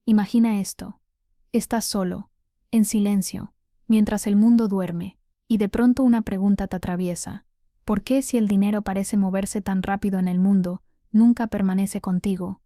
Imagina esto. Estás solo, en silencio, mientras el mundo duerme, y de pronto una pregunta te atraviesa. ¿Por qué si el dinero parece moverse tan rápido en el mundo, nunca permanece contigo?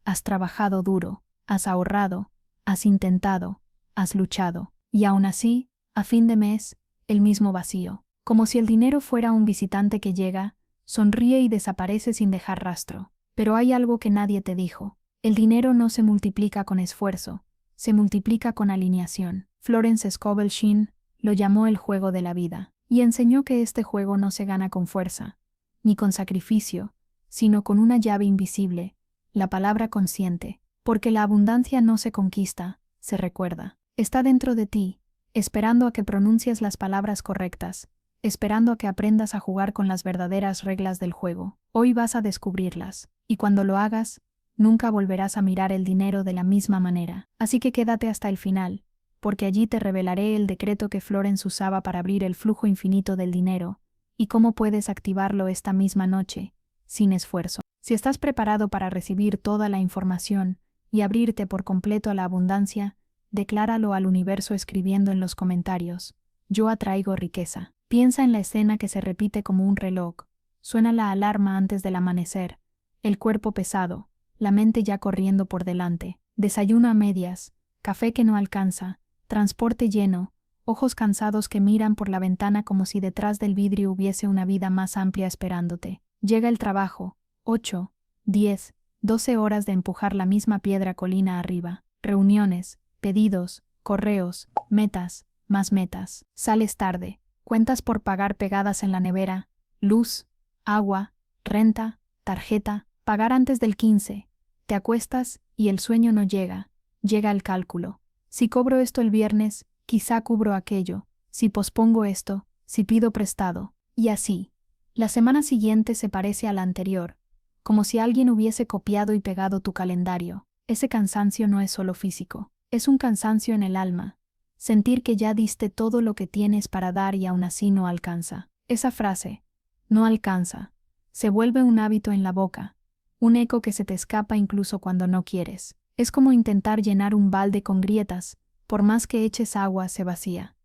Has trabajado duro, has ahorrado, has intentado, has luchado, y aún así, a fin de mes, el mismo vacío. Como si el dinero fuera un visitante que llega, sonríe y desaparece sin dejar rastro. Pero hay algo que nadie te dijo. El dinero no se multiplica con esfuerzo, se multiplica con alineación. Florence Scovel Shinn lo llamó el juego de la vida, y enseñó que este juego no se gana con fuerza, ni con sacrificio, sino con una llave invisible, la palabra consciente, porque la abundancia no se conquista, se recuerda. Está dentro de ti, esperando a que pronuncies las palabras correctas, esperando a que aprendas a jugar con las verdaderas reglas del juego. Hoy vas a descubrirlas, y cuando lo hagas, nunca volverás a mirar el dinero de la misma manera. Así que quédate hasta el final, porque allí te revelaré el decreto que Florence usaba para abrir el flujo infinito del dinero, y cómo puedes activarlo esta misma noche, sin esfuerzo. Si estás preparado para recibir toda la información y abrirte por completo a la abundancia, decláralo al universo escribiendo en los comentarios: yo atraigo riqueza. Piensa en la escena que se repite como un reloj. Suena la alarma antes del amanecer, el cuerpo pesado, la mente ya corriendo por delante, desayuno a medias, café que no alcanza, transporte lleno, ojos cansados que miran por la ventana como si detrás del vidrio hubiese una vida más amplia esperándote. Llega el trabajo, 8, 10, 12 horas de empujar la misma piedra colina arriba, reuniones, pedidos, correos, metas, más metas. Sales tarde, cuentas por pagar pegadas en la nevera, luz, agua, renta, tarjeta, pagar antes del 15. Te acuestas y el sueño no llega, llega el cálculo. Si cobro esto el viernes, quizá cubro aquello, si pospongo esto, si pido prestado, y así. La semana siguiente se parece a la anterior, como si alguien hubiese copiado y pegado tu calendario. Ese cansancio no es solo físico, es un cansancio en el alma. Sentir que ya diste todo lo que tienes para dar y aún así no alcanza. Esa frase, no alcanza, se vuelve un hábito en la boca, un eco que se te escapa incluso cuando no quieres. Es como intentar llenar un balde con grietas, por más que eches agua se vacía.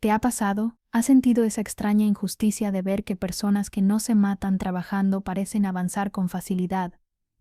¿Te ha pasado? ¿Has sentido esa extraña injusticia de ver que personas que no se matan trabajando parecen avanzar con facilidad,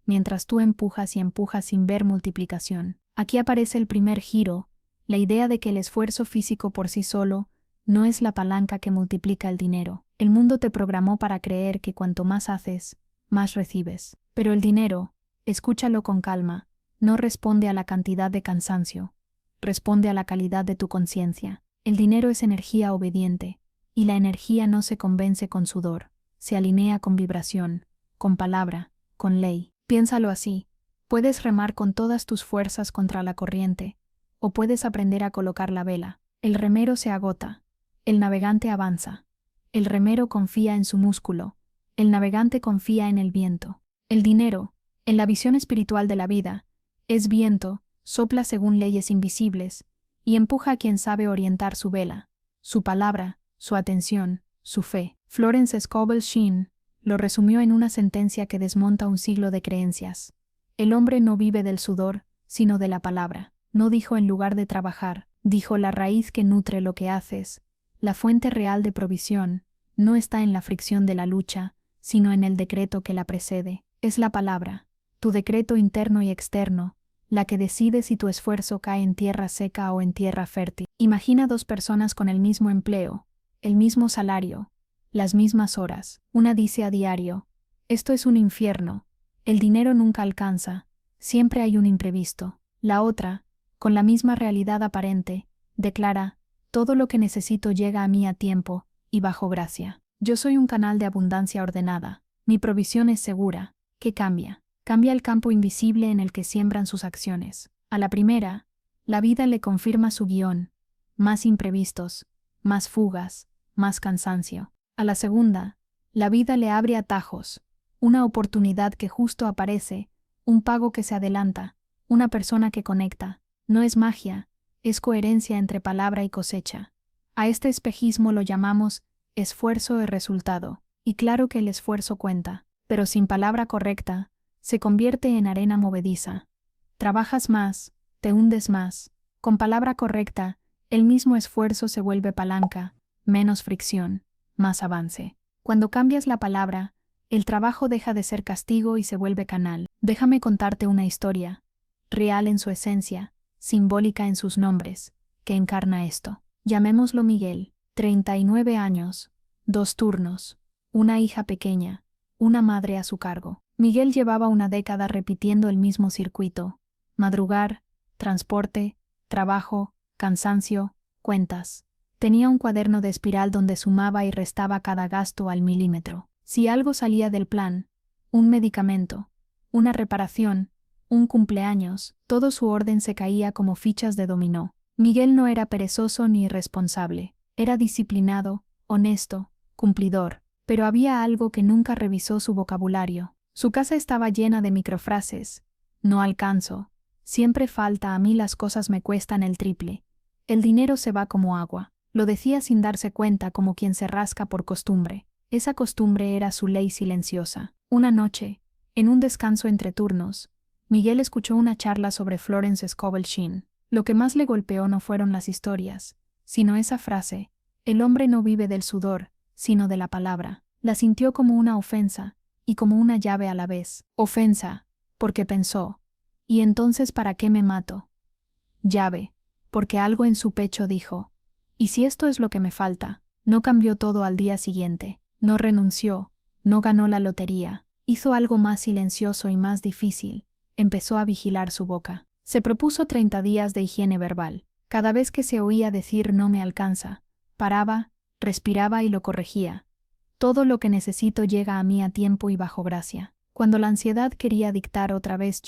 mientras tú empujas y empujas sin ver multiplicación? Aquí aparece el primer giro, la idea de que el esfuerzo físico por sí solo no es la palanca que multiplica el dinero. El mundo te programó para creer que cuanto más haces, más recibes. Pero el dinero, escúchalo con calma, no responde a la cantidad de cansancio, responde a la calidad de tu conciencia. El dinero es energía obediente, y la energía no se convence con sudor, se alinea con vibración, con palabra, con ley. Piénsalo así: puedes remar con todas tus fuerzas contra la corriente, o puedes aprender a colocar la vela. El remero se agota, el navegante avanza. El remero confía en su músculo, el navegante confía en el viento. El dinero, en la visión espiritual de la vida, es viento, sopla según leyes invisibles, y empuja a quien sabe orientar su vela, su palabra, su atención, su fe. Florence Scovel Shinn lo resumió en una sentencia que desmonta un siglo de creencias. El hombre no vive del sudor, sino de la palabra. No dijo en lugar de trabajar, dijo: la raíz que nutre lo que haces. La fuente real de provisión no está en la fricción de la lucha, sino en el decreto que la precede. Es la palabra, tu decreto interno y externo, la que decide si tu esfuerzo cae en tierra seca o en tierra fértil. Imagina dos personas con el mismo empleo, el mismo salario, las mismas horas. Una dice a diario: esto es un infierno, el dinero nunca alcanza, siempre hay un imprevisto. La otra, con la misma realidad aparente, declara: todo lo que necesito llega a mí a tiempo y bajo gracia. Yo soy un canal de abundancia ordenada, mi provisión es segura. ¿Qué cambia? Cambia el campo invisible en el que siembran sus acciones. A la primera, la vida le confirma su guión: más imprevistos, más fugas, más cansancio. A la segunda, la vida le abre atajos, una oportunidad que justo aparece, un pago que se adelanta, una persona que conecta. No es magia, es coherencia entre palabra y cosecha. A este espejismo lo llamamos esfuerzo y resultado, y claro que el esfuerzo cuenta, pero sin palabra correcta, se convierte en arena movediza. Trabajas más, te hundes más. Con palabra correcta, el mismo esfuerzo se vuelve palanca, menos fricción, más avance. Cuando cambias la palabra, el trabajo deja de ser castigo y se vuelve canal. Déjame contarte una historia, real en su esencia, simbólica en sus nombres, que encarna esto. Llamémoslo Miguel, 39 años, 2 turnos, una hija pequeña, una madre a su cargo. Miguel llevaba una década repitiendo el mismo circuito: madrugar, transporte, trabajo, cansancio, cuentas. Tenía un cuaderno de espiral donde sumaba y restaba cada gasto al milímetro. Si algo salía del plan, un medicamento, una reparación, un cumpleaños, todo su orden se caía como fichas de dominó. Miguel no era perezoso ni irresponsable, era disciplinado, honesto, cumplidor, pero había algo que nunca revisó: su vocabulario. Su casa estaba llena de microfrases: no alcanzo, siempre falta, a mí las cosas me cuestan el triple, el dinero se va como agua. Lo decía sin darse cuenta, como quien se rasca por costumbre. Esa costumbre era su ley silenciosa. Una noche, en un descanso entre turnos, Miguel escuchó una charla sobre Florence Scovel Shinn. Lo que más le golpeó no fueron las historias, sino esa frase: el hombre no vive del sudor, sino de la palabra. La sintió como una ofensa, y como una llave a la vez. Ofensa, porque pensó: ¿y entonces para qué me mato? Llave, porque algo en su pecho dijo: ¿y si esto es lo que me falta? No cambió todo al día siguiente, no renunció, no ganó la lotería, hizo algo más silencioso y más difícil: empezó a vigilar su boca. Se propuso 30 días de higiene verbal. Cada vez que se oía decir "no me alcanza", paraba, respiraba y lo corregía. Todo lo que necesito llega a mí a tiempo y bajo gracia. Cuando la ansiedad quería dictar otra vez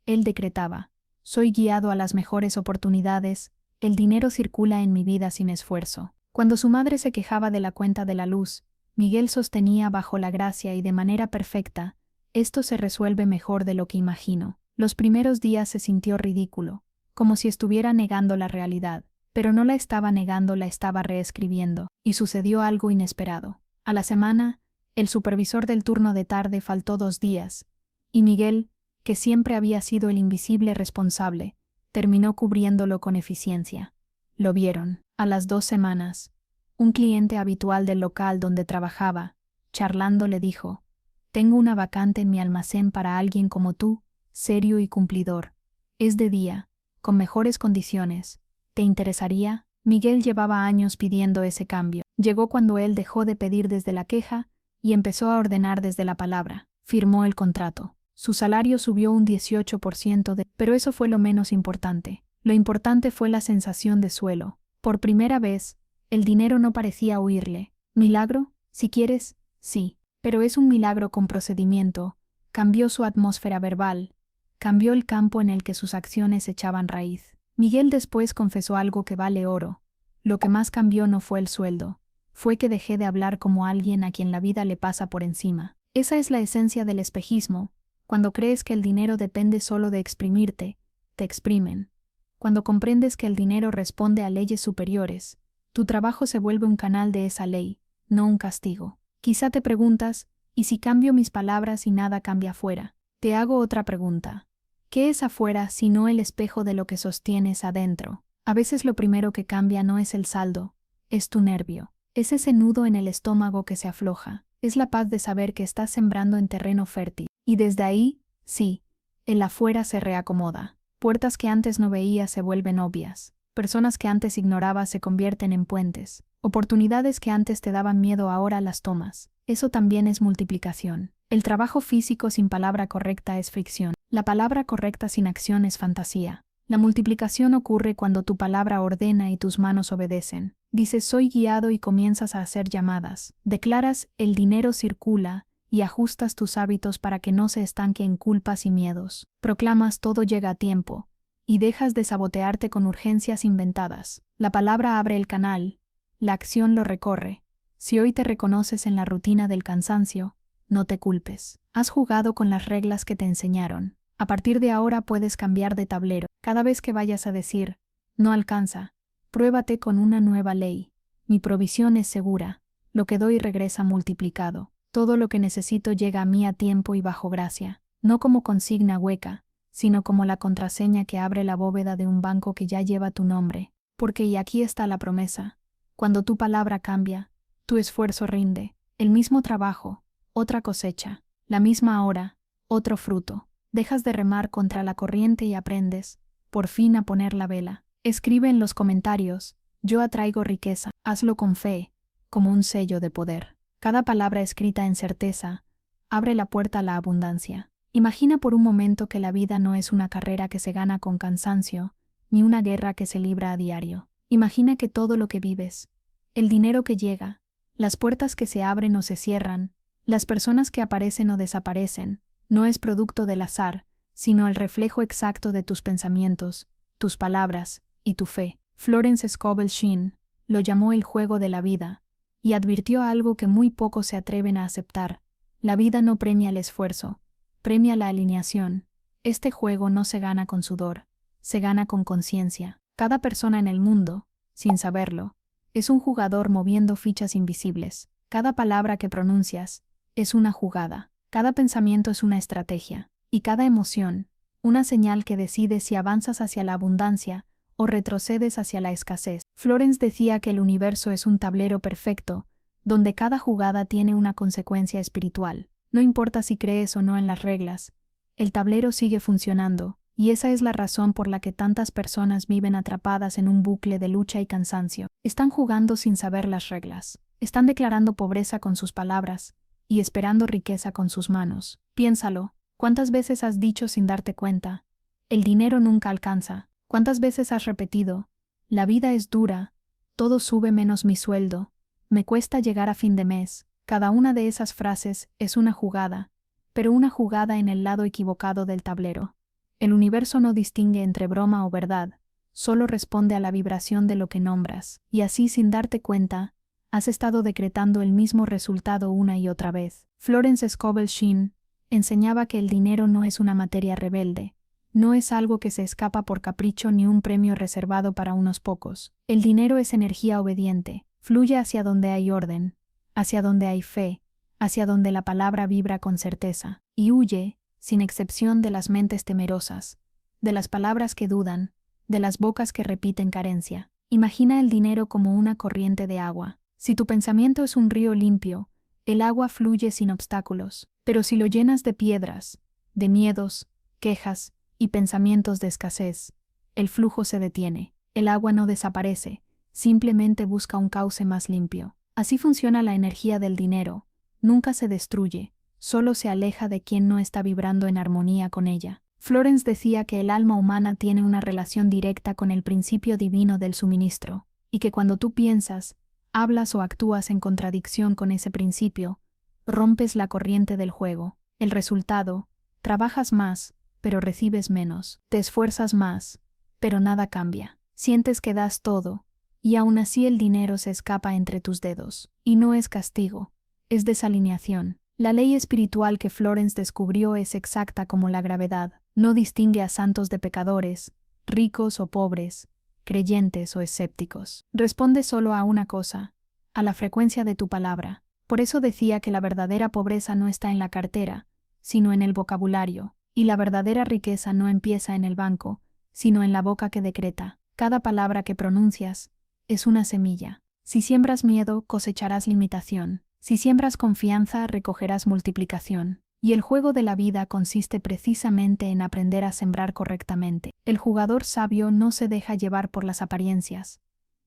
él decretaba: soy guiado a las mejores oportunidades, el dinero circula en mi vida sin esfuerzo. Cuando su madre se quejaba de la cuenta de la luz, Miguel sostenía bajo la gracia y de manera perfecta: esto se resuelve mejor de lo que imagino. Los primeros días se sintió ridículo, como si estuviera negando la realidad, pero no la estaba negando, la estaba reescribiendo, y sucedió algo inesperado. A la semana, el supervisor del turno de tarde faltó 2 días, y Miguel, que siempre había sido el invisible responsable, terminó cubriéndolo con eficiencia. Lo vieron. A las 2 semanas, un cliente habitual del local donde trabajaba, charlando, le dijo: tengo una vacante en mi almacén para alguien como tú, serio y cumplidor. Es de día, con mejores condiciones. ¿Te interesaría? Miguel llevaba años pidiendo ese cambio. Llegó cuando él dejó de pedir desde la queja y empezó a ordenar desde la palabra. Firmó el contrato. Su salario subió un 18%, pero eso fue lo menos importante. Lo importante fue la sensación de suelo. Por primera vez, el dinero no parecía huirle. ¿Milagro? Si quieres, sí. Pero es un milagro con procedimiento. Cambió su atmósfera verbal. Cambió el campo en el que sus acciones echaban raíz. Miguel después confesó algo que vale oro: lo que más cambió no fue el sueldo, fue que dejé de hablar como alguien a quien la vida le pasa por encima. Esa es la esencia del espejismo. Cuando crees que el dinero depende solo de exprimirte, te exprimen. Cuando comprendes que el dinero responde a leyes superiores, tu trabajo se vuelve un canal de esa ley, no un castigo. Quizá te preguntas: ¿y si cambio mis palabras y nada cambia afuera? Te hago otra pregunta. ¿Qué es afuera sino el espejo de lo que sostienes adentro? A veces lo primero que cambia no es el saldo, es tu nervio. Es ese nudo en el estómago que se afloja. Es la paz de saber que estás sembrando en terreno fértil. Y desde ahí, sí, el afuera se reacomoda. Puertas que antes no veías se vuelven obvias. Personas que antes ignorabas se convierten en puentes. Oportunidades que antes te daban miedo ahora las tomas. Eso también es multiplicación. El trabajo físico sin palabra correcta es fricción. La palabra correcta sin acción es fantasía. La multiplicación ocurre cuando tu palabra ordena y tus manos obedecen. Dices "soy guiado" y comienzas a hacer llamadas. Declaras "el dinero circula" y ajustas tus hábitos para que no se estanque en culpas y miedos. Proclamas "todo llega a tiempo" y dejas de sabotearte con urgencias inventadas. La palabra abre el canal, la acción lo recorre. Si hoy te reconoces en la rutina del cansancio, no te culpes. Has jugado con las reglas que te enseñaron. A partir de ahora puedes cambiar de tablero. Cada vez que vayas a decir "no alcanza", pruébate con una nueva ley. Mi provisión es segura. Lo que doy regresa multiplicado. Todo lo que necesito llega a mí a tiempo y bajo gracia. No como consigna hueca, sino como la contraseña que abre la bóveda de un banco que ya lleva tu nombre. Porque y aquí está la promesa. Cuando tu palabra cambia, tu esfuerzo rinde, el mismo trabajo, otra cosecha, la misma hora, otro fruto. Dejas de remar contra la corriente y aprendes, por fin, a poner la vela. Escribe en los comentarios: yo atraigo riqueza. Hazlo con fe, como un sello de poder. Cada palabra escrita en certeza abre la puerta a la abundancia. Imagina por un momento que la vida no es una carrera que se gana con cansancio, ni una guerra que se libra a diario. Imagina que todo lo que vives, el dinero que llega, las puertas que se abren o se cierran, las personas que aparecen o desaparecen, no es producto del azar, sino el reflejo exacto de tus pensamientos, tus palabras y tu fe. Florence Scovel Shinn lo llamó el juego de la vida, y advirtió algo que muy pocos se atreven a aceptar: la vida no premia el esfuerzo, premia la alineación. Este juego no se gana con sudor, se gana con conciencia. Cada persona en el mundo, sin saberlo, es un jugador moviendo fichas invisibles. Cada palabra que pronuncias es una jugada, cada pensamiento es una estrategia, y cada emoción, una señal que decide si avanzas hacia la abundancia o retrocedes hacia la escasez. Florence decía que el universo es un tablero perfecto, donde cada jugada tiene una consecuencia espiritual. No importa si crees o no en las reglas, el tablero sigue funcionando, y esa es la razón por la que tantas personas viven atrapadas en un bucle de lucha y cansancio. Están jugando sin saber las reglas, están declarando pobreza con sus palabras y esperando riqueza con sus manos. Piénsalo, ¿cuántas veces has dicho sin darte cuenta: el dinero nunca alcanza? ¿Cuántas veces has repetido: la vida es dura, todo sube menos mi sueldo, me cuesta llegar a fin de mes? Cada una de esas frases es una jugada, pero una jugada en el lado equivocado del tablero. El universo no distingue entre broma o verdad, solo responde a la vibración de lo que nombras, y así, sin darte cuenta, has estado decretando el mismo resultado una y otra vez. Florence Scovel Shinn enseñaba que el dinero no es una materia rebelde, no es algo que se escapa por capricho ni un premio reservado para unos pocos. El dinero es energía obediente, fluye hacia donde hay orden, hacia donde hay fe, hacia donde la palabra vibra con certeza, y huye, sin excepción, de las mentes temerosas, de las palabras que dudan, de las bocas que repiten carencia. Imagina el dinero como una corriente de agua. Si tu pensamiento es un río limpio, el agua fluye sin obstáculos, pero si lo llenas de piedras, de miedos, quejas y pensamientos de escasez, el flujo se detiene. El agua no desaparece, simplemente busca un cauce más limpio. Así funciona la energía del dinero, nunca se destruye, solo se aleja de quien no está vibrando en armonía con ella. Florence decía que el alma humana tiene una relación directa con el principio divino del suministro, y que cuando tú piensas, hablas o actúas en contradicción con ese principio, rompes la corriente del juego. El resultado: trabajas más, pero recibes menos. Te esfuerzas más, pero nada cambia. Sientes que das todo, y aún así el dinero se escapa entre tus dedos. Y no es castigo, es desalineación. La ley espiritual que Florence descubrió es exacta como la gravedad. No distingue a santos de pecadores, ricos o pobres, creyentes o escépticos. Responde solo a una cosa: a la frecuencia de tu palabra. Por eso decía que la verdadera pobreza no está en la cartera, sino en el vocabulario, y la verdadera riqueza no empieza en el banco, sino en la boca que decreta. Cada palabra que pronuncias es una semilla. Si siembras miedo, cosecharás limitación. Si siembras confianza, recogerás multiplicación. Y el juego de la vida consiste precisamente en aprender a sembrar correctamente. El jugador sabio no se deja llevar por las apariencias,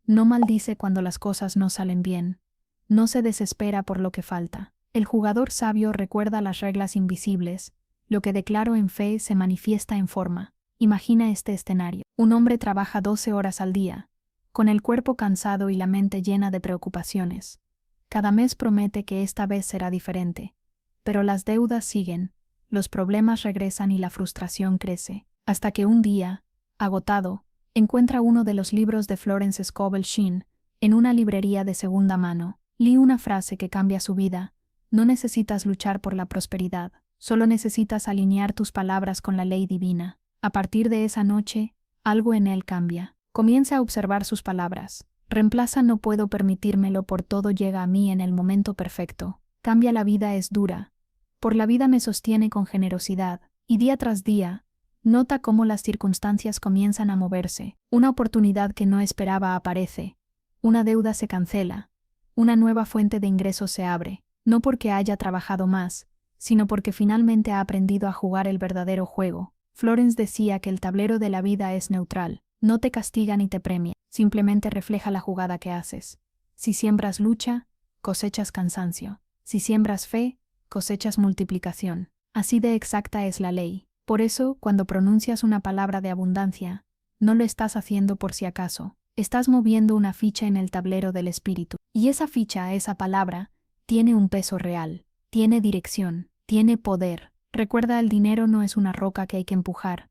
no maldice cuando las cosas no salen bien, no se desespera por lo que falta. El jugador sabio recuerda las reglas invisibles: lo que declaro en fe se manifiesta en forma. Imagina este escenario: un hombre trabaja 12 horas al día, con el cuerpo cansado y la mente llena de preocupaciones. Cada mes promete que esta vez será diferente, pero las deudas siguen, los problemas regresan y la frustración crece, hasta que un día, agotado, encuentra uno de los libros de Florence Scovel Shinn en una librería de segunda mano. Lee una frase que cambia su vida: no necesitas luchar por la prosperidad, solo necesitas alinear tus palabras con la ley divina. A partir de esa noche, algo en él cambia. Comienza a observar sus palabras. Reemplaza "no puedo permitírmelo" por "todo llega a mí en el momento perfecto". Cambia "la vida es dura, por la vida me sostiene con generosidad", y día tras día, Nota cómo las circunstancias comienzan a moverse. Una oportunidad que no esperaba aparece. Una deuda se cancela. Una nueva fuente de ingresos se abre. No porque haya trabajado más, sino porque finalmente ha aprendido a jugar el verdadero juego. Florence decía que el tablero de la vida es neutral. No te castiga ni te premia. Simplemente refleja la jugada que haces. Si siembras lucha, cosechas cansancio. Si siembras fe, cosechas multiplicación. Así de exacta es la ley. Por eso, cuando pronuncias una palabra de abundancia, no lo estás haciendo por si acaso. Estás moviendo una ficha en el tablero del espíritu. Y esa ficha, esa palabra, tiene un peso real, tiene dirección, tiene poder. Recuerda, el dinero no es una roca que hay que empujar.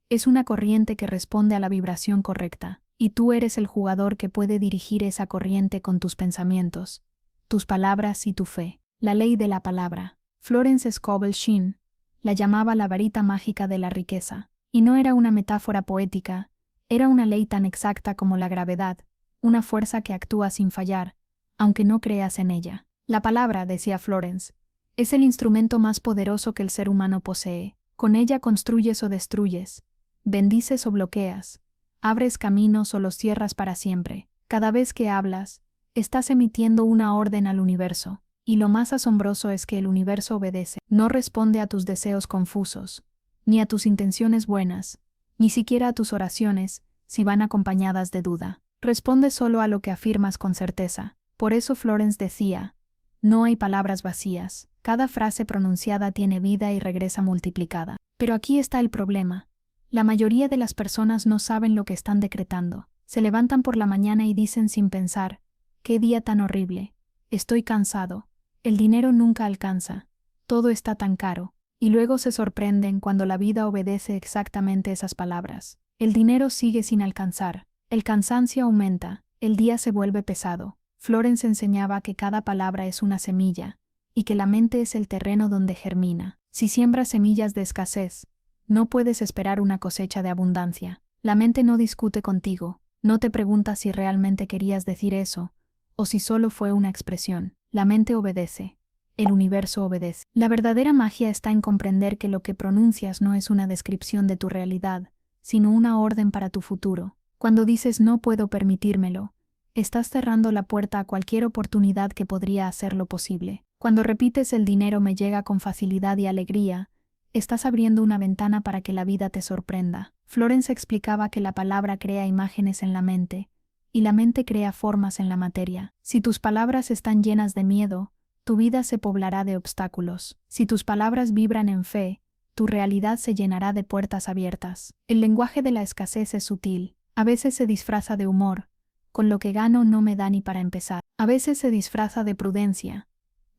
Es una corriente que responde a la vibración correcta. Y tú eres el jugador que puede dirigir esa corriente con tus pensamientos, tus palabras y tu fe. La ley de la palabra. Florence Scovel Shinn la llamaba la varita mágica de la riqueza. Y no era una metáfora poética, era una ley tan exacta como la gravedad, una fuerza que actúa sin fallar, aunque no creas en ella. La palabra, decía Florence, es el instrumento más poderoso que el ser humano posee. Con ella construyes o destruyes, bendices o bloqueas, abres caminos o los cierras para siempre. Cada vez que hablas, estás emitiendo una orden al universo. Y lo más asombroso es que el universo obedece, no responde a tus deseos confusos, ni a tus intenciones buenas, ni siquiera a tus oraciones, si van acompañadas de duda. Responde solo a lo que afirmas con certeza. Por eso Florence decía, no hay palabras vacías, cada frase pronunciada tiene vida y regresa multiplicada. Pero aquí está el problema. La mayoría de las personas no saben lo que están decretando. Se levantan por la mañana y dicen sin pensar, «¡Qué día tan horrible! Estoy cansado. El dinero nunca alcanza. Todo está tan caro». Y luego se sorprenden cuando la vida obedece exactamente esas palabras. El dinero sigue sin alcanzar. El cansancio aumenta. El día se vuelve pesado. Florence enseñaba que cada palabra es una semilla, y que la mente es el terreno donde germina. Si siembras semillas de escasez, no puedes esperar una cosecha de abundancia. La mente no discute contigo, no te pregunta si realmente querías decir eso, o si solo fue una expresión. La mente obedece. El universo obedece. La verdadera magia está en comprender que lo que pronuncias no es una descripción de tu realidad, sino una orden para tu futuro. Cuando dices no puedo permitírmelo, estás cerrando la puerta a cualquier oportunidad que podría hacerlo posible. Cuando repites el dinero me llega con facilidad y alegría, estás abriendo una ventana para que la vida te sorprenda. Florence explicaba que la palabra crea imágenes en la mente, y la mente crea formas en la materia. Si tus palabras están llenas de miedo, tu vida se poblará de obstáculos. Si tus palabras vibran en fe, tu realidad se llenará de puertas abiertas. El lenguaje de la escasez es sutil. A veces se disfraza de humor. Con lo que gano no me da ni para empezar. A veces se disfraza de prudencia.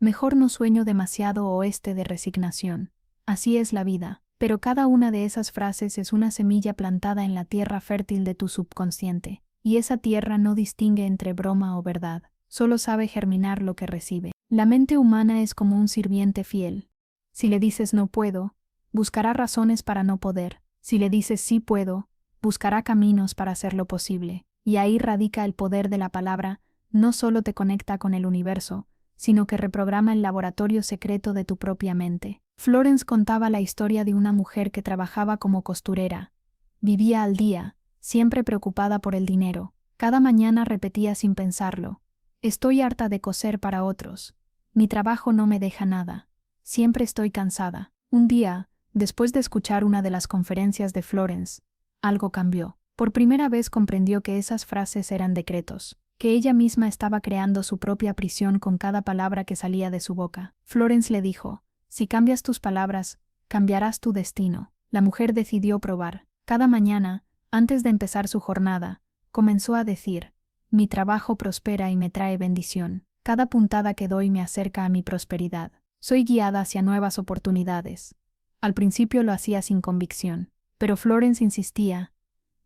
Mejor no sueño demasiado o de resignación. Así es la vida. Pero cada una de esas frases es una semilla plantada en la tierra fértil de tu subconsciente. Y esa tierra no distingue entre broma o verdad. Solo sabe germinar lo que recibe. La mente humana es como un sirviente fiel. Si le dices no puedo, buscará razones para no poder. Si le dices sí puedo, buscará caminos para hacerlo posible. Y ahí radica el poder de la palabra. No solo te conecta con el universo, sino que reprograma el laboratorio secreto de tu propia mente. Florence contaba la historia de una mujer que trabajaba como costurera. Vivía al día, siempre preocupada por el dinero. Cada mañana repetía sin pensarlo: estoy harta de coser para otros. Mi trabajo no me deja nada. Siempre estoy cansada. Un día, después de escuchar una de las conferencias de Florence, algo cambió. Por primera vez comprendió que esas frases eran decretos, que ella misma estaba creando su propia prisión con cada palabra que salía de su boca. Florence le dijo: si cambias tus palabras, cambiarás tu destino. La mujer decidió probar. Cada mañana, antes de empezar su jornada, comenzó a decir: mi trabajo prospera y me trae bendición. Cada puntada que doy me acerca a mi prosperidad. Soy guiada hacia nuevas oportunidades. Al principio lo hacía sin convicción, pero Florence insistía: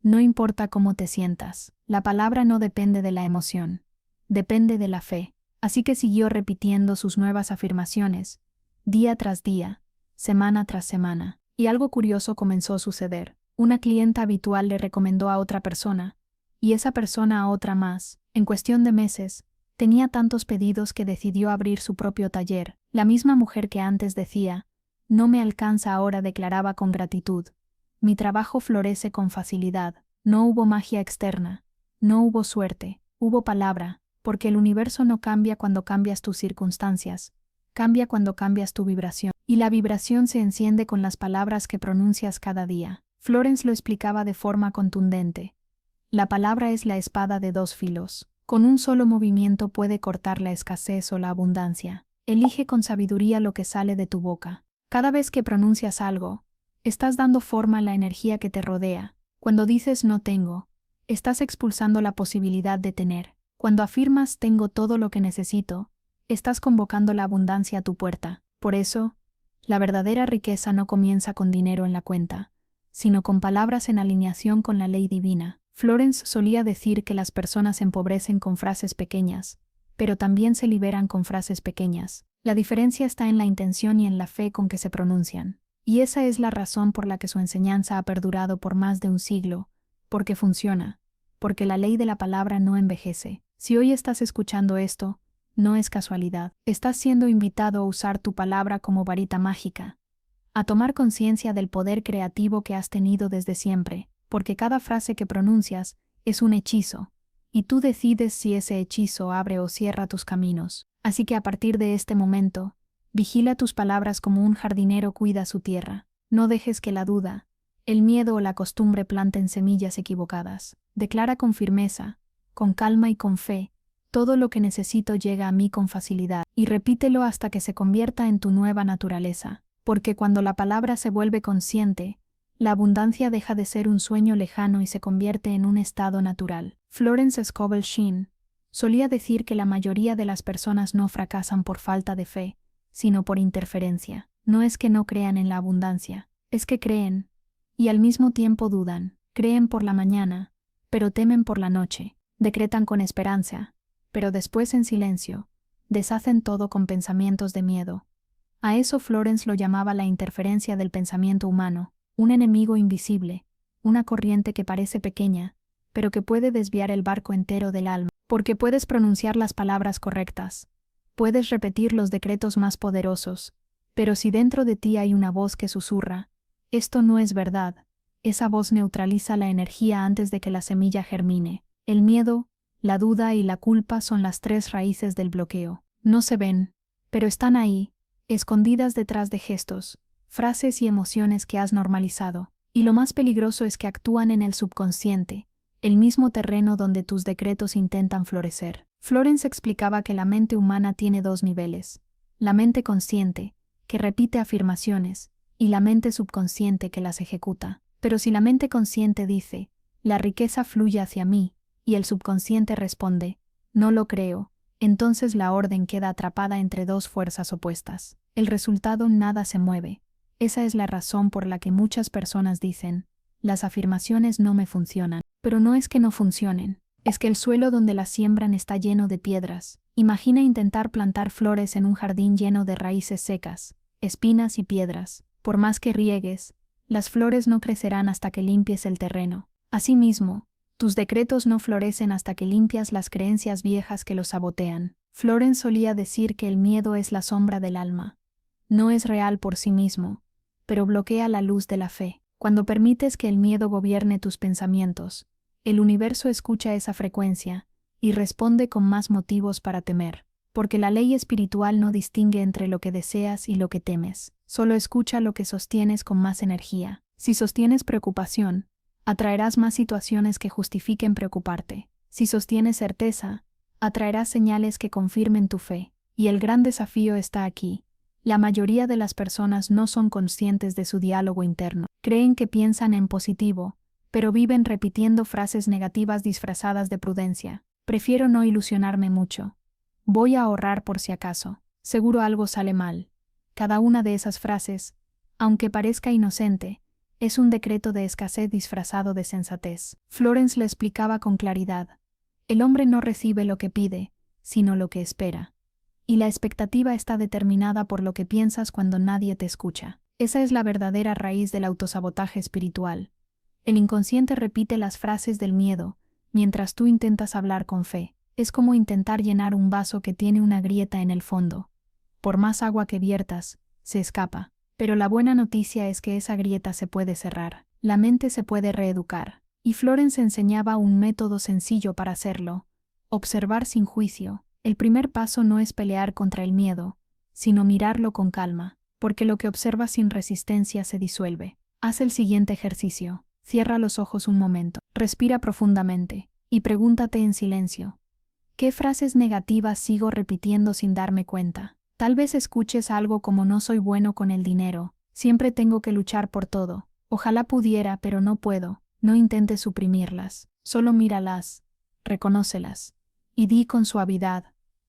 no importa cómo te sientas, la palabra no depende de la emoción, depende de la fe. Así que siguió repitiendo sus nuevas afirmaciones, día tras día, semana tras semana. Y algo curioso comenzó a suceder. Una clienta habitual le recomendó a otra persona, y esa persona a otra más. En cuestión de meses, tenía tantos pedidos que decidió abrir su propio taller. La misma mujer que antes decía: no me alcanza ahora, declaraba con gratitud: Mi trabajo florece con facilidad. No hubo magia externa. No hubo suerte. Hubo palabra, porque el universo no cambia cuando cambias tus circunstancias. Cambia cuando cambias tu vibración. Y la vibración se enciende con las palabras que pronuncias cada día. Florence lo explicaba de forma contundente. La palabra es la espada de dos filos. Con un solo movimiento puede cortar la escasez o la abundancia. Elige con sabiduría lo que sale de tu boca. Cada vez que pronuncias algo, estás dando forma a la energía que te rodea. Cuando dices no tengo, estás expulsando la posibilidad de tener. Cuando afirmas tengo todo lo que necesito, estás convocando la abundancia a tu puerta. Por eso, la verdadera riqueza no comienza con dinero en la cuenta, sino con palabras en alineación con la ley divina. Florence solía decir que las personas empobrecen con frases pequeñas, pero también se liberan con frases pequeñas. La diferencia está en la intención y en la fe con que se pronuncian. Y esa es la razón por la que su enseñanza ha perdurado por más de un siglo, porque funciona, porque la ley de la palabra no envejece. Si hoy estás escuchando esto, no es casualidad. Estás siendo invitado a usar tu palabra como varita mágica, a tomar conciencia del poder creativo que has tenido desde siempre, porque cada frase que pronuncias es un hechizo, y tú decides si ese hechizo abre o cierra tus caminos. Así que a partir de este momento, vigila tus palabras como un jardinero cuida su tierra. No dejes que la duda, el miedo o la costumbre planten semillas equivocadas. Declara con firmeza, con calma y con fe, todo lo que necesito llega a mí con facilidad, y repítelo hasta que se convierta en tu nueva naturaleza, porque cuando la palabra se vuelve consciente, la abundancia deja de ser un sueño lejano y se convierte en un estado natural. Florence Scovel Shinn solía decir que la mayoría de las personas no fracasan por falta de fe, sino por interferencia. No es que no crean en la abundancia, es que creen, y al mismo tiempo dudan. Creen por la mañana, pero temen por la noche. Decretan con esperanza, pero después en silencio, deshacen todo con pensamientos de miedo. A eso Florence lo llamaba la interferencia del pensamiento humano, un enemigo invisible, una corriente que parece pequeña, pero que puede desviar el barco entero del alma, porque puedes pronunciar las palabras correctas, puedes repetir los decretos más poderosos, pero si dentro de ti hay una voz que susurra, esto no es verdad, esa voz neutraliza la energía antes de que la semilla germine. El miedo, la duda y la culpa son las tres raíces del bloqueo. No se ven, pero están ahí, escondidas detrás de gestos, frases y emociones que has normalizado. Y lo más peligroso es que actúan en el subconsciente, el mismo terreno donde tus decretos intentan florecer. Florence explicaba que la mente humana tiene dos niveles: la mente consciente, que repite afirmaciones, y la mente subconsciente que las ejecuta. Pero si la mente consciente dice, la riqueza fluye hacia mí, y el subconsciente responde, no lo creo, entonces la orden queda atrapada entre dos fuerzas opuestas. El resultado nada se mueve. Esa es la razón por la que muchas personas dicen, las afirmaciones no me funcionan. Pero no es que no funcionen, es que el suelo donde las siembran está lleno de piedras. Imagina intentar plantar flores en un jardín lleno de raíces secas, espinas y piedras. Por más que riegues, las flores no crecerán hasta que limpies el terreno. Asimismo, tus decretos no florecen hasta que limpias las creencias viejas que los sabotean. Florence solía decir que el miedo es la sombra del alma. No es real por sí mismo, pero bloquea la luz de la fe. Cuando permites que el miedo gobierne tus pensamientos, el universo escucha esa frecuencia y responde con más motivos para temer. Porque la ley espiritual no distingue entre lo que deseas y lo que temes. Solo escucha lo que sostienes con más energía. Si sostienes preocupación, atraerás más situaciones que justifiquen preocuparte. Si sostienes certeza, atraerás señales que confirmen tu fe. Y el gran desafío está aquí. La mayoría de las personas no son conscientes de su diálogo interno. Creen que piensan en positivo, pero viven repitiendo frases negativas disfrazadas de prudencia. Prefiero no ilusionarme mucho. Voy a ahorrar por si acaso. Seguro algo sale mal. Cada una de esas frases, aunque parezca inocente, es un decreto de escasez disfrazado de sensatez. Florence le explicaba con claridad. El hombre no recibe lo que pide, sino lo que espera. Y la expectativa está determinada por lo que piensas cuando nadie te escucha. Esa es la verdadera raíz del autosabotaje espiritual. El inconsciente repite las frases del miedo, mientras tú intentas hablar con fe. Es como intentar llenar un vaso que tiene una grieta en el fondo. Por más agua que viertas, se escapa. Pero la buena noticia es que esa grieta se puede cerrar. La mente se puede reeducar. Y Florence enseñaba un método sencillo para hacerlo: observar sin juicio. El primer paso no es pelear contra el miedo, sino mirarlo con calma, porque lo que observas sin resistencia se disuelve. Haz el siguiente ejercicio. Cierra los ojos un momento, respira profundamente, y pregúntate en silencio: ¿qué frases negativas sigo repitiendo sin darme cuenta? Tal vez escuches algo como: no soy bueno con el dinero, siempre tengo que luchar por todo, ojalá pudiera pero no puedo. No intentes suprimirlas, solo míralas, reconócelas, y di con suavidad: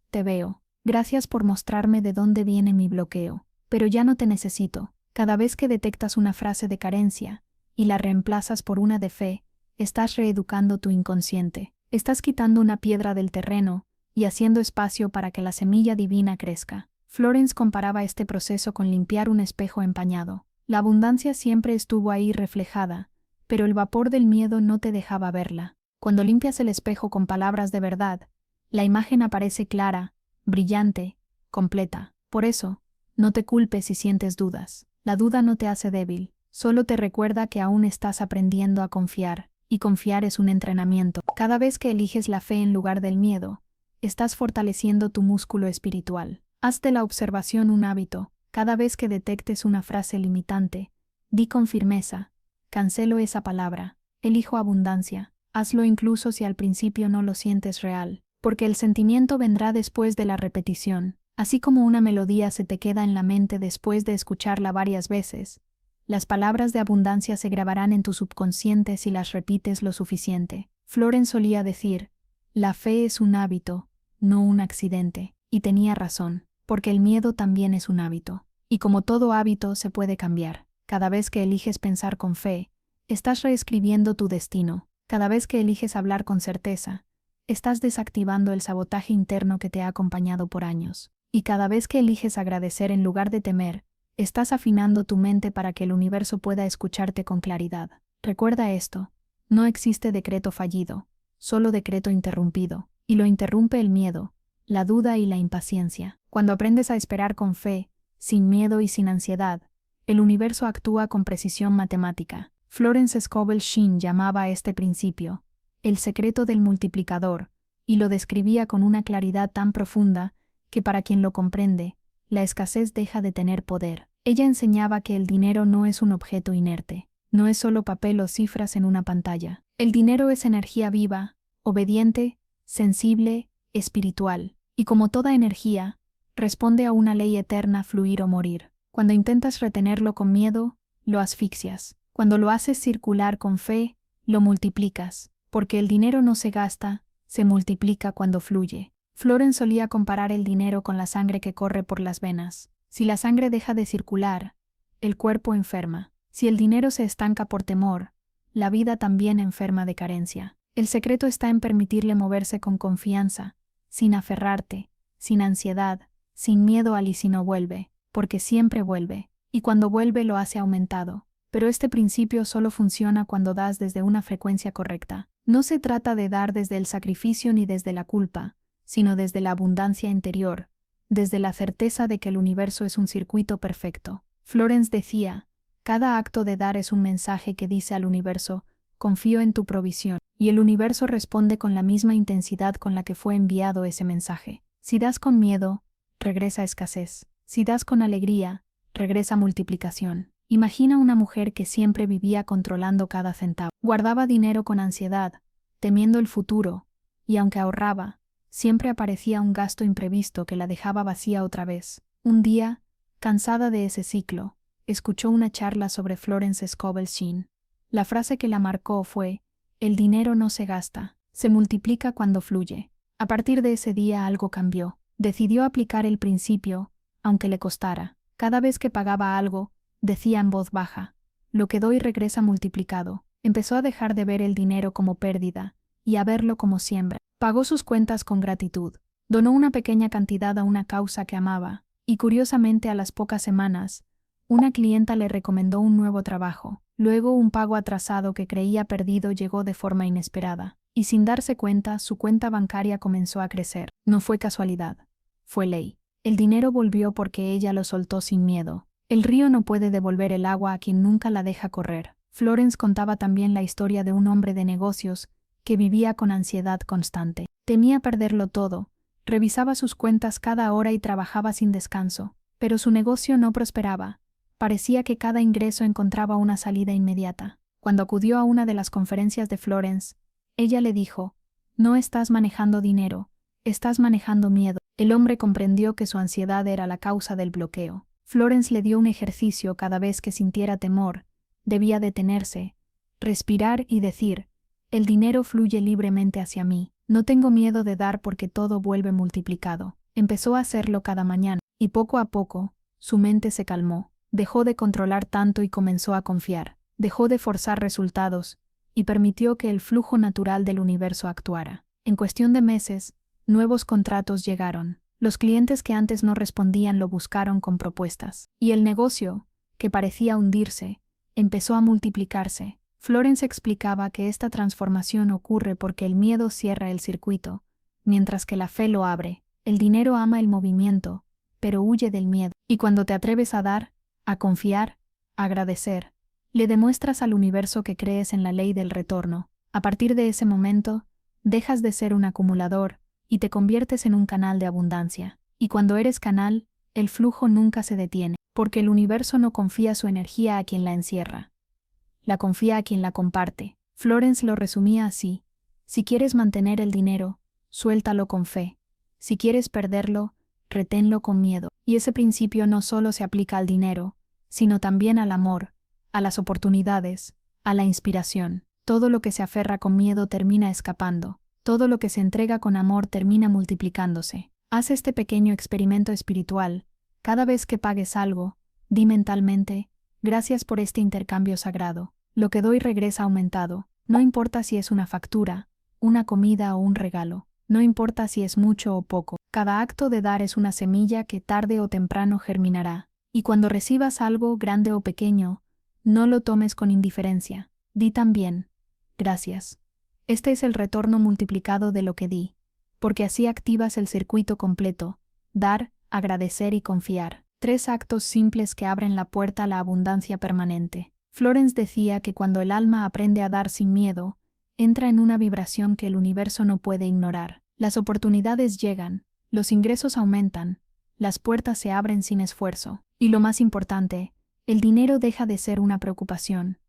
te veo, gracias por mostrarme de dónde viene mi bloqueo, pero ya no te necesito. Cada vez que detectas una frase de carencia y la reemplazas por una de fe, estás reeducando tu inconsciente. Estás quitando una piedra del terreno y haciendo espacio para que la semilla divina crezca. Florence comparaba este proceso con limpiar un espejo empañado. La abundancia siempre estuvo ahí reflejada, pero el vapor del miedo no te dejaba verla. Cuando limpias el espejo con palabras de verdad, la imagen aparece clara, brillante, completa. Por eso, no te culpes si sientes dudas. La duda no te hace débil, solo te recuerda que aún estás aprendiendo a confiar. Y confiar es un entrenamiento. Cada vez que eliges la fe en lugar del miedo, estás fortaleciendo tu músculo espiritual. Haz de la observación un hábito. Cada vez que detectes una frase limitante, di con firmeza: cancelo esa palabra, elijo abundancia. Hazlo incluso si al principio no lo sientes real, porque el sentimiento vendrá después de la repetición. Así como una melodía se te queda en la mente después de escucharla varias veces, las palabras de abundancia se grabarán en tu subconsciente si las repites lo suficiente. Florence solía decir: la fe es un hábito, no un accidente. Y tenía razón, porque el miedo también es un hábito. Y como todo hábito se puede cambiar. Cada vez que eliges pensar con fe, estás reescribiendo tu destino. Cada vez que eliges hablar con certeza, estás desactivando el sabotaje interno que te ha acompañado por años. Y cada vez que eliges agradecer en lugar de temer, estás afinando tu mente para que el universo pueda escucharte con claridad. Recuerda esto: no existe decreto fallido, solo decreto interrumpido, y lo interrumpe el miedo, la duda y la impaciencia. Cuando aprendes a esperar con fe, sin miedo y sin ansiedad, el universo actúa con precisión matemática. Florence Scovel Shinn llamaba a este principio el secreto del multiplicador, y lo describía con una claridad tan profunda que para quien lo comprende, la escasez deja de tener poder. Ella enseñaba que el dinero no es un objeto inerte, no es solo papel o cifras en una pantalla. El dinero es energía viva, obediente, sensible, espiritual, y como toda energía, responde a una ley eterna: fluir o morir. Cuando intentas retenerlo con miedo, lo asfixias. Cuando lo haces circular con fe, lo multiplicas, porque el dinero no se gasta, se multiplica cuando fluye. Florence solía comparar el dinero con la sangre que corre por las venas. Si la sangre deja de circular, el cuerpo enferma. Si el dinero se estanca por temor, la vida también enferma de carencia. El secreto está en permitirle moverse con confianza, sin aferrarte, sin ansiedad, sin miedo al y si no vuelve, porque siempre vuelve, y cuando vuelve lo hace aumentado. Pero este principio solo funciona cuando das desde una frecuencia correcta. No se trata de dar desde el sacrificio ni desde la culpa, sino desde la abundancia interior, desde la certeza de que el universo es un circuito perfecto. Florence decía: cada acto de dar es un mensaje que dice al universo: confío en tu provisión, y el universo responde con la misma intensidad con la que fue enviado ese mensaje. Si das con miedo, regresa escasez. Si das con alegría, regresa multiplicación. Imagina una mujer que siempre vivía controlando cada centavo. Guardaba dinero con ansiedad, temiendo el futuro, y aunque ahorraba, siempre aparecía un gasto imprevisto que la dejaba vacía otra vez. Un día, cansada de ese ciclo, escuchó una charla sobre Florence Scovel Shinn. La frase que la marcó fue: el dinero no se gasta, se multiplica cuando fluye. A partir de ese día algo cambió. Decidió aplicar el principio, aunque le costara. Cada vez que pagaba algo, decía en voz baja: lo que doy regresa multiplicado. Empezó a dejar de ver el dinero como pérdida y a verlo como siembra. Pagó sus cuentas con gratitud, donó una pequeña cantidad a una causa que amaba, y curiosamente a las pocas semanas, una clienta le recomendó un nuevo trabajo. Luego un pago atrasado que creía perdido llegó de forma inesperada, y sin darse cuenta su cuenta bancaria comenzó a crecer. No fue casualidad, fue ley. El dinero volvió porque ella lo soltó sin miedo. El río no puede devolver el agua a quien nunca la deja correr. Florence contaba también la historia de un hombre de negocios que vivía con ansiedad constante. Temía perderlo todo, revisaba sus cuentas cada hora y trabajaba sin descanso, pero su negocio no prosperaba. Parecía que cada ingreso encontraba una salida inmediata. Cuando acudió a una de las conferencias de Florence, ella le dijo: «No estás manejando dinero, estás manejando miedo». El hombre comprendió que su ansiedad era la causa del bloqueo. Florence le dio un ejercicio cada vez que sintiera temor. Debía detenerse, respirar y decir: «El dinero fluye libremente hacia mí. No tengo miedo de dar porque todo vuelve multiplicado». Empezó a hacerlo cada mañana, y poco a poco, su mente se calmó. Dejó de controlar tanto y comenzó a confiar. Dejó de forzar resultados y permitió que el flujo natural del universo actuara. En cuestión de meses, nuevos contratos llegaron. Los clientes que antes no respondían lo buscaron con propuestas. Y el negocio, que parecía hundirse, empezó a multiplicarse. Florence explicaba que esta transformación ocurre porque el miedo cierra el circuito, mientras que la fe lo abre. El dinero ama el movimiento, pero huye del miedo. Y cuando te atreves a dar, a confiar, a agradecer, le demuestras al universo que crees en la ley del retorno. A partir de ese momento, dejas de ser un acumulador y te conviertes en un canal de abundancia. Y cuando eres canal, el flujo nunca se detiene, porque el universo no confía su energía a quien la encierra. La confía a quien la comparte. Florence lo resumía así: si quieres mantener el dinero, suéltalo con fe. Si quieres perderlo, reténlo con miedo. Y ese principio no solo se aplica al dinero, sino también al amor, a las oportunidades, a la inspiración. Todo lo que se aferra con miedo termina escapando. Todo lo que se entrega con amor termina multiplicándose. Haz este pequeño experimento espiritual. Cada vez que pagues algo, di mentalmente: gracias por este intercambio sagrado. Lo que doy regresa aumentado. No importa si es una factura, una comida o un regalo. No importa si es mucho o poco. Cada acto de dar es una semilla que tarde o temprano germinará. Y cuando recibas algo, grande o pequeño, no lo tomes con indiferencia. Di también: gracias. Este es el retorno multiplicado de lo que di, porque así activas el circuito completo: dar, agradecer y confiar. 3 actos simples que abren la puerta a la abundancia permanente. Florence decía que cuando el alma aprende a dar sin miedo, entra en una vibración que el universo no puede ignorar. Las oportunidades llegan, los ingresos aumentan, las puertas se abren sin esfuerzo. Y lo más importante, el dinero deja de ser una preocupación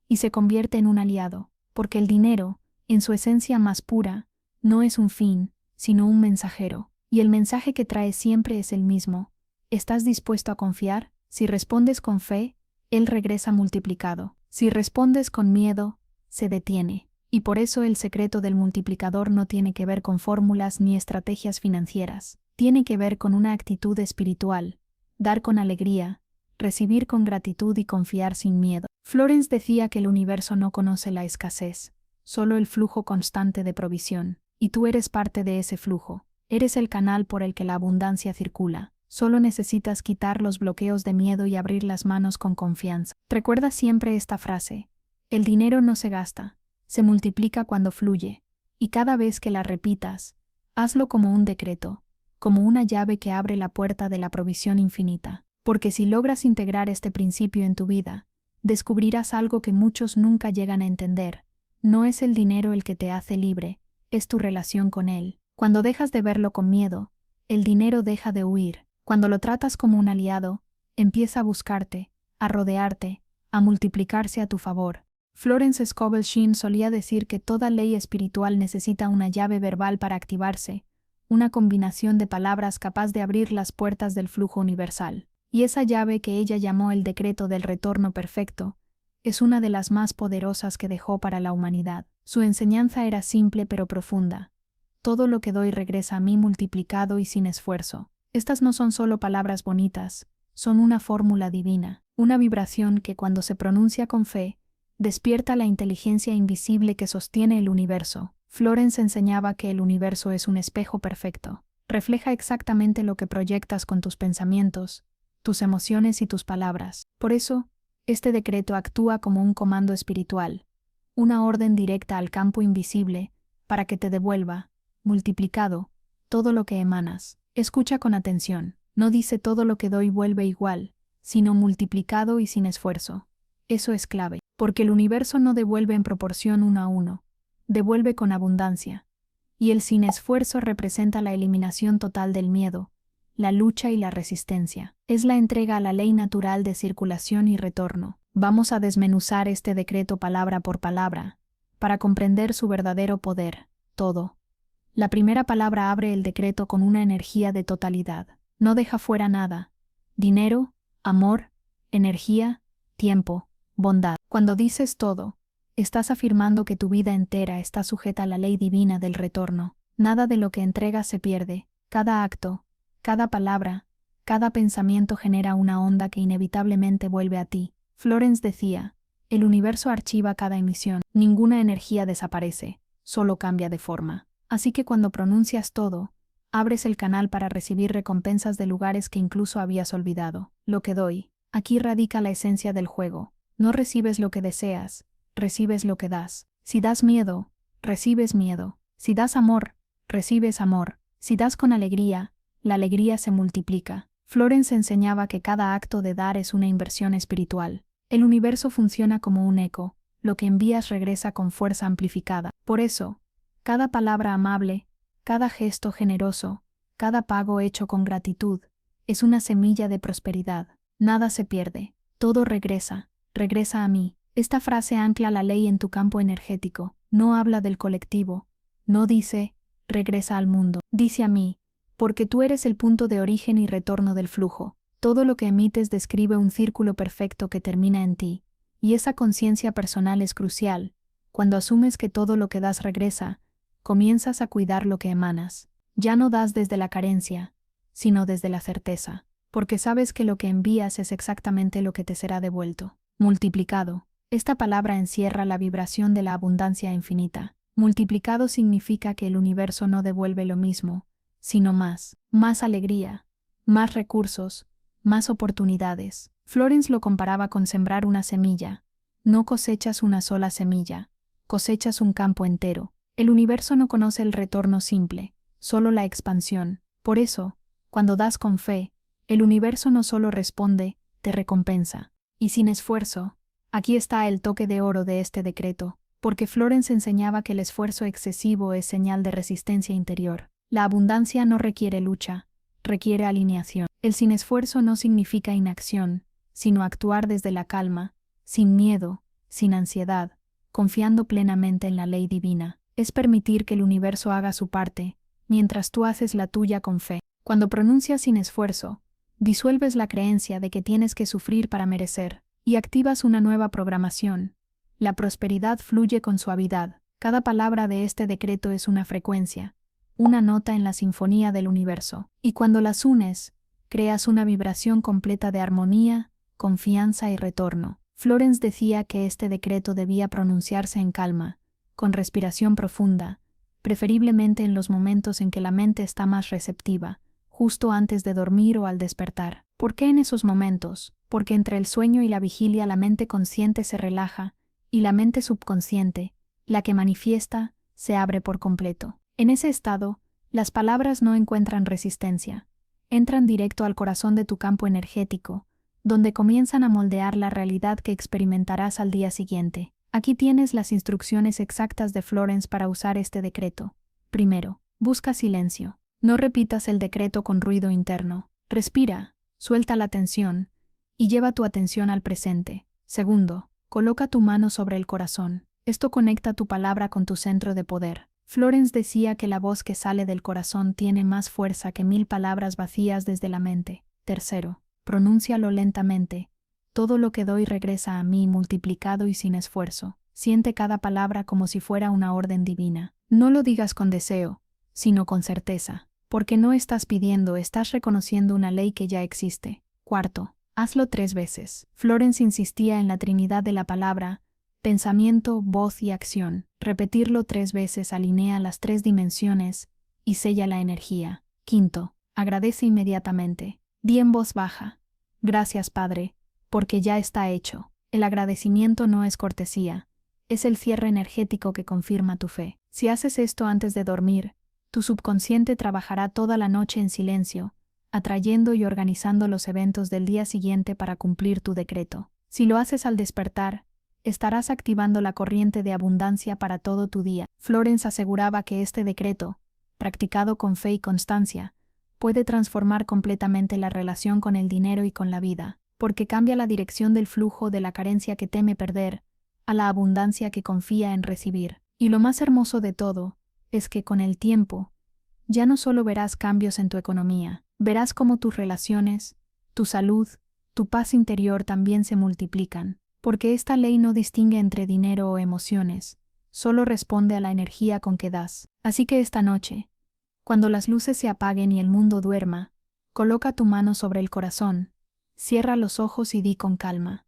y se convierte en un aliado, porque el dinero, en su esencia más pura, no es un fin, sino un mensajero. Y el mensaje que trae siempre es el mismo: ¿estás dispuesto a confiar? Si respondes con fe, él regresa multiplicado. Si respondes con miedo, se detiene. Y por eso el secreto del multiplicador no tiene que ver con fórmulas ni estrategias financieras. Tiene que ver con una actitud espiritual: dar con alegría, recibir con gratitud y confiar sin miedo. Florence decía que el universo no conoce la escasez, solo el flujo constante de provisión. Y tú eres parte de ese flujo. Eres el canal por el que la abundancia circula. Solo necesitas quitar los bloqueos de miedo y abrir las manos con confianza. Recuerda siempre esta frase: el dinero no se gasta, se multiplica cuando fluye. Y cada vez que la repitas, hazlo como un decreto, como una llave que abre la puerta de la provisión infinita. Porque si logras integrar este principio en tu vida, descubrirás algo que muchos nunca llegan a entender. No es el dinero el que te hace libre, es tu relación con él. Cuando dejas de verlo con miedo, el dinero deja de huir. Cuando lo tratas como un aliado, empieza a buscarte, a rodearte, a multiplicarse a tu favor. Florence Scovel Shinn solía decir que toda ley espiritual necesita una llave verbal para activarse, una combinación de palabras capaz de abrir las puertas del flujo universal. Y esa llave, que ella llamó el decreto del retorno perfecto, es una de las más poderosas que dejó para la humanidad. Su enseñanza era simple pero profunda: todo lo que doy regresa a mí multiplicado y sin esfuerzo. Estas no son solo palabras bonitas, son una fórmula divina, una vibración que cuando se pronuncia con fe, despierta la inteligencia invisible que sostiene el universo. Florence enseñaba que el universo es un espejo perfecto. Refleja exactamente lo que proyectas con tus pensamientos, tus emociones y tus palabras. Por eso, este decreto actúa como un comando espiritual, una orden directa al campo invisible, para que te devuelva, multiplicado, todo lo que emanas. Escucha con atención. No dice: todo lo que doy vuelve igual, sino multiplicado y sin esfuerzo. Eso es clave, porque el universo no devuelve en proporción 1 a 1, devuelve con abundancia. Y el sin esfuerzo representa la eliminación total del miedo, la lucha y la resistencia. Es la entrega a la ley natural de circulación y retorno. Vamos a desmenuzar este decreto palabra por palabra, para comprender su verdadero poder, todo. La primera palabra abre el decreto con una energía de totalidad. No deja fuera nada. Dinero, amor, energía, tiempo, bondad. Cuando dices todo, estás afirmando que tu vida entera está sujeta a la ley divina del retorno. Nada de lo que entregas se pierde. Cada acto, cada palabra, cada pensamiento genera una onda que inevitablemente vuelve a ti. Florence decía, el universo archiva cada emisión. Ninguna energía desaparece, solo cambia de forma. Así que cuando pronuncias todo, abres el canal para recibir recompensas de lugares que incluso habías olvidado. Lo que doy. Aquí radica la esencia del juego. No recibes lo que deseas, recibes lo que das. Si das miedo, recibes miedo. Si das amor, recibes amor. Si das con alegría, la alegría se multiplica. Florence enseñaba que cada acto de dar es una inversión espiritual. El universo funciona como un eco. Lo que envías regresa con fuerza amplificada. Por eso, cada palabra amable, cada gesto generoso, cada pago hecho con gratitud, es una semilla de prosperidad. Nada se pierde, todo regresa, regresa a mí. Esta frase ancla la ley en tu campo energético, no habla del colectivo, no dice, regresa al mundo, dice a mí, porque tú eres el punto de origen y retorno del flujo. Todo lo que emites describe un círculo perfecto que termina en ti, y esa conciencia personal es crucial. Cuando asumes que todo lo que das regresa, comienzas a cuidar lo que emanas. Ya no das desde la carencia, sino desde la certeza, porque sabes que lo que envías es exactamente lo que te será devuelto. Multiplicado. Esta palabra encierra la vibración de la abundancia infinita. Multiplicado significa que el universo no devuelve lo mismo, sino más alegría, más recursos, más oportunidades. Florence lo comparaba con sembrar una semilla. No cosechas una sola semilla, cosechas un campo entero. El universo no conoce el retorno simple, solo la expansión. Por eso, cuando das con fe, el universo no solo responde, te recompensa. Y sin esfuerzo. Aquí está el toque de oro de este decreto, porque Florence enseñaba que el esfuerzo excesivo es señal de resistencia interior. La abundancia no requiere lucha, requiere alineación. El sin esfuerzo no significa inacción, sino actuar desde la calma, sin miedo, sin ansiedad, confiando plenamente en la ley divina. Es permitir que el universo haga su parte, mientras tú haces la tuya con fe. Cuando pronuncias sin esfuerzo, disuelves la creencia de que tienes que sufrir para merecer, y activas una nueva programación. La prosperidad fluye con suavidad. Cada palabra de este decreto es una frecuencia, una nota en la sinfonía del universo, y cuando las unes, creas una vibración completa de armonía, confianza y retorno. Florence decía que este decreto debía pronunciarse en calma, con respiración profunda, preferiblemente en los momentos en que la mente está más receptiva, justo antes de dormir o al despertar. ¿Por qué en esos momentos? Porque entre el sueño y la vigilia la mente consciente se relaja, y la mente subconsciente, la que manifiesta, se abre por completo. En ese estado, las palabras no encuentran resistencia, entran directo al corazón de tu campo energético, donde comienzan a moldear la realidad que experimentarás al día siguiente. Aquí tienes las instrucciones exactas de Florence para usar este decreto. Primero, busca silencio. No repitas el decreto con ruido interno. Respira, suelta la tensión, y lleva tu atención al presente. Segundo, coloca tu mano sobre el corazón. Esto conecta tu palabra con tu centro de poder. Florence decía que la voz que sale del corazón tiene más fuerza que 1000 palabras vacías desde la mente. Tercero, pronúncialo lentamente. Todo lo que doy regresa a mí multiplicado y sin esfuerzo. Siente cada palabra como si fuera una orden divina. No lo digas con deseo, sino con certeza. Porque no estás pidiendo, estás reconociendo una ley que ya existe. Cuarto, hazlo 3 veces. Florence insistía en la trinidad de la palabra, pensamiento, voz y acción. Repetirlo 3 veces alinea las 3 dimensiones y sella la energía. Quinto, agradece inmediatamente. Di en voz baja. Gracias, Padre, porque ya está hecho. El agradecimiento no es cortesía, es el cierre energético que confirma tu fe. Si haces esto antes de dormir, tu subconsciente trabajará toda la noche en silencio, atrayendo y organizando los eventos del día siguiente para cumplir tu decreto. Si lo haces al despertar, estarás activando la corriente de abundancia para todo tu día. Florence aseguraba que este decreto, practicado con fe y constancia, puede transformar completamente la relación con el dinero y con la vida, porque cambia la dirección del flujo de la carencia que teme perder a la abundancia que confía en recibir. Y lo más hermoso de todo es que con el tiempo, ya no solo verás cambios en tu economía, verás cómo tus relaciones, tu salud, tu paz interior también se multiplican, porque esta ley no distingue entre dinero o emociones, solo responde a la energía con que das. Así que esta noche, cuando las luces se apaguen y el mundo duerma, coloca tu mano sobre el corazón, cierra los ojos y di con calma: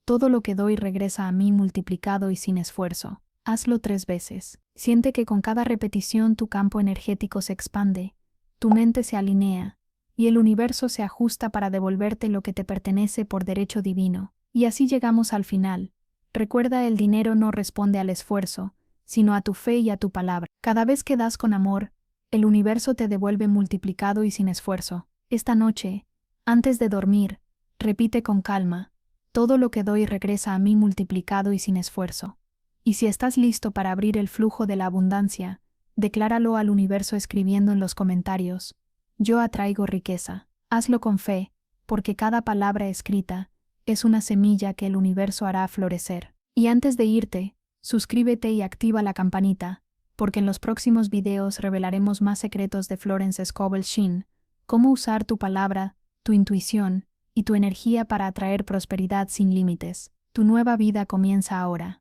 todo lo que doy regresa a mí multiplicado y sin esfuerzo. Hazlo 3 veces. Siente que con cada repetición tu campo energético se expande, tu mente se alinea, y el universo se ajusta para devolverte lo que te pertenece por derecho divino. Y así llegamos al final. Recuerda, el dinero no responde al esfuerzo, sino a tu fe y a tu palabra. Cada vez que das con amor, el universo te devuelve multiplicado y sin esfuerzo. Esta noche, antes de dormir, repite con calma: todo lo que doy regresa a mí multiplicado y sin esfuerzo. Y si estás listo para abrir el flujo de la abundancia, decláralo al universo escribiendo en los comentarios: yo atraigo riqueza. Hazlo con fe, porque cada palabra escrita es una semilla que el universo hará florecer. Y antes de irte, suscríbete y activa la campanita, porque en los próximos videos revelaremos más secretos de Florence Scovel Shinn, cómo usar tu palabra, tu intuición y tu energía para atraer prosperidad sin límites. Tu nueva vida comienza ahora.